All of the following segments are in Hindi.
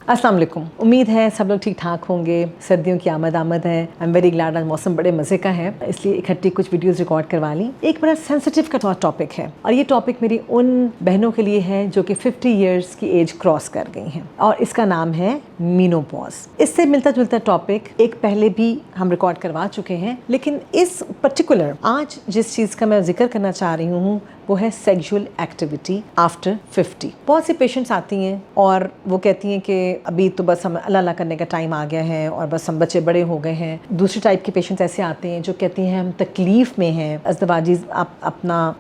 अस्सलाम वालेकुम। उम्मीद है सब लोग ठीक ठाक होंगे। सर्दियों की आमद है। आई एम वेरी ग्लैड, आज मौसम बड़े मज़े का है, इसलिए इकट्ठी कुछ वीडियोस रिकॉर्ड करवा ली। एक बड़ा सेंसिटिव का टॉपिक है और ये टॉपिक मेरी उन बहनों के लिए है जो कि 50 इयर्स की एज क्रॉस कर गई हैं और इसका नाम है मीनोपॉज। इससे मिलता जुलता टॉपिक एक पहले भी हम रिकॉर्ड करवा चुके हैं, लेकिन इस पर्टिकुलर आज जिस चीज़ का मैं जिक्र करना चाह रही हूँ वो है सेक्सुअल एक्टिविटी आफ्टर 50। बहुत सी पेशेंट्स आती हैं और वो कहती हैं कि अभी तो बस हम अल्लाह अल्लाह करने का टाइम आ गया है और बस हम बच्चे बड़े हो गए हैं। दूसरी टाइप के पेशेंट्स ऐसे आते हैं जो कहती हैं हम तकलीफ़ में हैं, अज़दवाजी आप अपना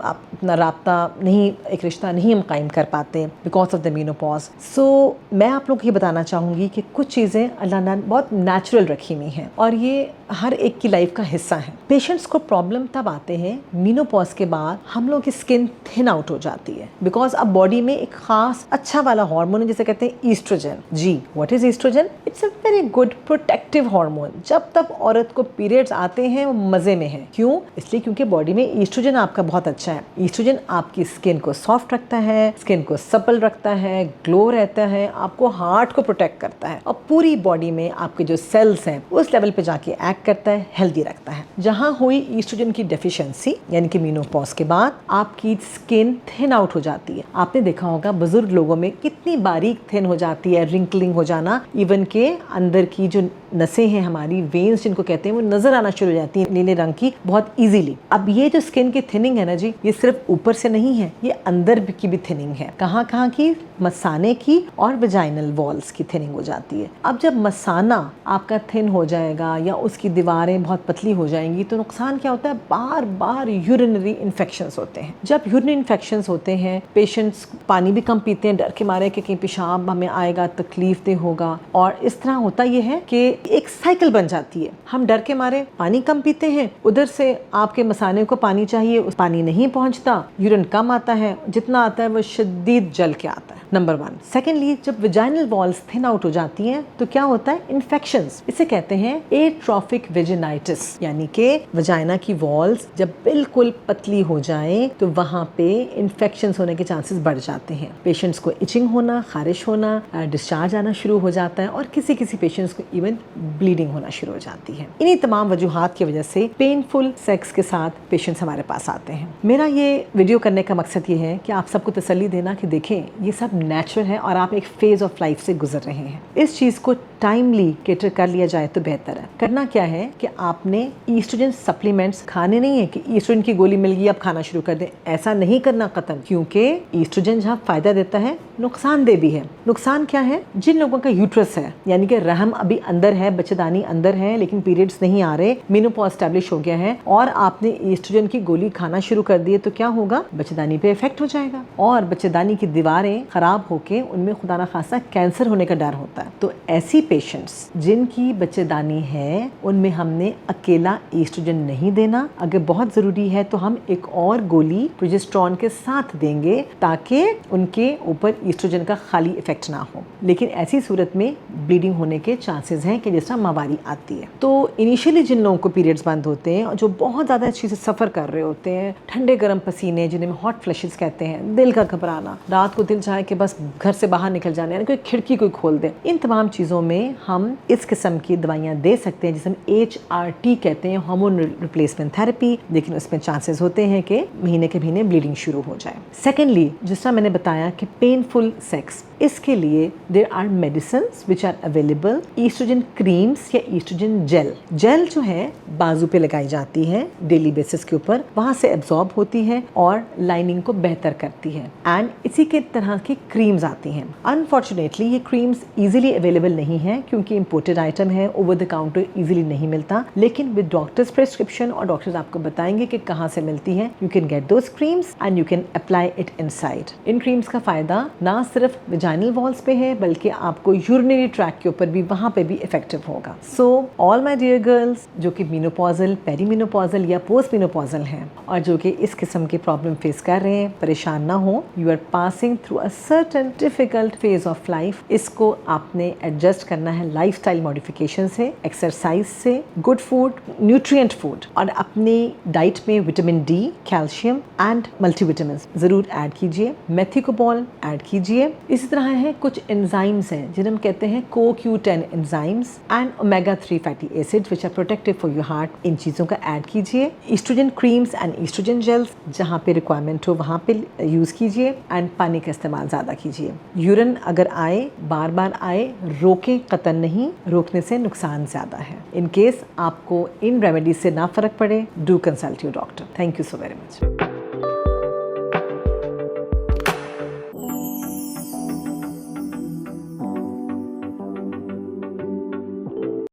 राब्ता नहीं, एक रिश्ता नहीं हम कायम कर पाते बिकॉज ऑफ द मीनोपॉज। सो मैं आप लोग को ये बताना चाहूँगी कि कुछ चीज़ें अल्लाह ने बहुत नेचुरल रखी हुई हैं और ये हर एक की लाइफ का हिस्सा है। पेशेंट्स को प्रॉब्लम तब आते हैं मीनोपॉज के बाद, हम लोग की स्किन थिन आउट हो जाती है बिकॉज अब बॉडी में एक खास अच्छा वाला हार्मोन है जिसे कहते हैं ईस्ट्रोजन। जी, what is oestrogen? It's a very good protective hormone. जब तक औरत को पीरियड्स आते हैं वो मजे में है। क्यों? इसलिए क्योंकि बॉडी में ईस्ट्रोजन आपका बहुत अच्छा है। ईस्ट्रोजन आपकी स्किन को सॉफ्ट रखता है, स्किन को सपल रखता है, ग्लो रहता है, आपको हार्ट को प्रोटेक्ट करता है और पूरी बॉडी में आपके जो सेल्स हैं उस लेवल पे जाके एक्ट करता है, हेल्दी रखता है। जहां हुई ईस्ट्रोजन की डेफिशिएंसी यानी कि मीनोपॉज के बाद आपकी स्किन थिन आउट हो जाती है। आपने देखा होगा बुजुर्ग लोगों में कितनी बारीक थिन हो जाती है, रिंकलिंग हो जाना, इवन के अंदर की जो नसें हैं हमारी, वेन्स जिनको कहते हैं, वो नजर आना शुरू हो जाती है नीले रंग की बहुत इजीली। अब ये जो स्किन की थिनिंग है ना जी, ये सिर्फ ऊपर से नहीं है, ये अंदर की भी थिनिंग है। कहाँ कहाँ की? मसाने की और वजाइनल वॉल्स की थिनिंग हो जाती है। अब जब मसाना आपका थिन हो जाएगा या उसकी दीवारें बहुत पतली हो जाएंगी तो नुकसान क्या होता है? बार बार यूरिनरी इन्फेक्शंस होते हैं। जब यूरिनरी इन्फेक्शंस होते हैं, पेशेंट्स पानी भी कम पीते हैं, डर के मारे कि कहीं पेशाब हमें आएगा, तकलीफ दे होगा, और इस तरह होता ये है कि एक साइकिल बन जाती है। हम डर के मारे पानी कम पीते हैं, उधर से आपके मसाने को पानी चाहिए, उस पानी नहीं पहुंचता, यूरिन कम आता है, जितना आता है वो शदीद जल के आता है। नंबर 1। सेकेंडली, जब वेजाइनल वॉल्स थिन आउट हो जाती हैं तो क्या होता है? इन्फेक्शंस। इसे कहते हैं एट्रोफिक वेजिनाइटिस, यानी कि वजाइना की वॉल्स जब बिल्कुल पतली हो जाए तो वहां पे इन्फेक्शंस होने के चांसेस बढ़ जाते हैं। पेशेंट्स को इचिंग होना, खारिश होना, डिस्चार्ज आना शुरू हो जाता है और किसी किसी पेशेंट्स को इवन ब्लीडिंग होना शुरू हो जाती है। इन्हीं तमाम वजूहात की वजह से पेनफुल सेक्स के साथ पेशेंट्स हमारे पास आते हैं। मेरा ये वीडियो करने का मकसद ये है कि आप सबको तसल्ली देना कि देखें ये सब नेचुरल है और आप एक फेज ऑफ लाइफ से गुजर रहे हैं। इस चीज को टाइमली केटर कर लिया जाए तो बेहतर है। करना क्या है कि आपने ईस्ट्रोजन सप्लीमेंट्स खाने नहीं है कि ईस्ट्रोजन की गोली मिल गई अब खाना शुरू कर दें, ऐसा नहीं करना कतई, क्योंकि ईस्ट्रोजन जहाँ फायदा देता है नुकसानदेह भी है। नुकसान क्या है? जिन लोगों का यूट्रस है यानी कि रहम अभी अंदर है, बच्चेदानी अंदर है, लेकिन पीरियड्स नहीं आ रहे, मीनोपॉज एस्टैब्लिश हो गया है और आपने ईस्ट्रोजन की गोली खाना शुरू कर दी है, तो क्या होगा? बच्चेदानी पे इफेक्ट हो जाएगा और बच्चेदानी की दीवारें खराब होके उनमें खुदा ना खासा कैंसर होने का डर होता है। तो ऐसी पेशेंट्स जिनकी बच्चेदानी है उनमें हमने अकेला ईस्ट्रोजन नहीं देना। अगर बहुत जरूरी है तो हम एक और गोली प्रोजेस्टेरॉन के साथ देंगे ताकि उनके ऊपर ईस्ट्रोजन का खाली इफेक्ट ना हो। लेकिन ऐसी सूरत में ब्लीडिंग होने के चांसेस हैं कि जैसा माहवारी आती है। तो इनिशियली जिन लोगों को पीरियड्स बंद होते हैं और जो बहुत ज़्यादा इस चीज़ से सफ़र कर रहे होते हैं, ठंडे गर्म पसीने जिन्हें हॉट फ्लैशेस कहते हैं, दिल का घबराना, रात को दिल चाहे कि बस घर से बाहर निकल जाने, यानी कोई खिड़की कोई खोल दे, इन तमाम चीज़ों में हम इस किस्म की दवाइयाँ दे सकते हैं जिसे हम HRT कहते हैं, हार्मोन रिप्लेसमेंट थेरेपी। लेकिन उसमें चांसेस होते हैं कि महीने के महीने ब्लीडिंग शुरू हो जाए। सेकेंडली, जिस तरह मैंने बताया कि पेनफुल सेक्स, इसके लिए there are medicines which are available, oestrogen creams या ईस्ट्रोजन जेल। जेल जो है बाजू पे लगाई जाती है डेली बेसिस के ऊपर, वहाँ से एब्जॉर्ब होती है और लाइनिंग को बेहतर करती है। एंड इसी के तरह की क्रीम्स आती हैं। अनफॉर्चुनेटली ये क्रीम्स इजीली अवेलेबल नहीं है क्योंकि इम्पोर्टेड आइटम है, ओवर द काउंटर इजीली नहीं मिलता, लेकिन विद डॉक्टर्स प्रिस्क्रिप्शन और डॉक्टर्स आपको बताएंगे कि कहाँ से मिलती है। You can get those creams and you can apply it inside. In creams का फायदा ना सिर्फ वजाइनल वॉल्स पे है बल्कि आपको यूरिनरी ट्रैक के ऊपर भी, वहाँ पे भी इफेक्टिव होगा। So all my dear girls जो कि मीनोपॉजल, पेरीमीनोपॉजल या पोस्ट मीनोपॉजल हैं और जो कि इस किस्म की प्रॉब्लम फेस कर रहे हैं, परेशान ना हो। You are passing through a certain difficult phase of life. इसको आपने एडजस्ट करना है लाइफस्टाइल मॉडिफिकेशन से, एक्सरसाइज से, गुड फूड, न्यूट्रिएंट फूड और अपनी डाइट में vitamin D, calcium and multivitamin जरूर ऐड कीजिए। मेथिकोबॉल ऐड कीजिए। कीजिए। इसी तरह है कुछ एंजाइम्स हैं जिन्हें हम कहते हैं CoQ10 enzymes and omega-3 fatty acids which are protective for your heart. इन चीज़ों का ऐड कीजिए। Oestrogen creams and oestrogen gels जहाँ पे रिक्वायरमेंट हो वहाँ पे यूज़ कीजिए एंड पानी का इस्तेमाल ज़्यादा कीजिए। यूरिन अगर आए बार बार आए, रोकें कतन नहीं, रोकने से नुकसान ज़्यादा है। इन केस आपको इन रेमेडीज से ना फ़र्क पड़े, do consult your doctor. Thank you so very much.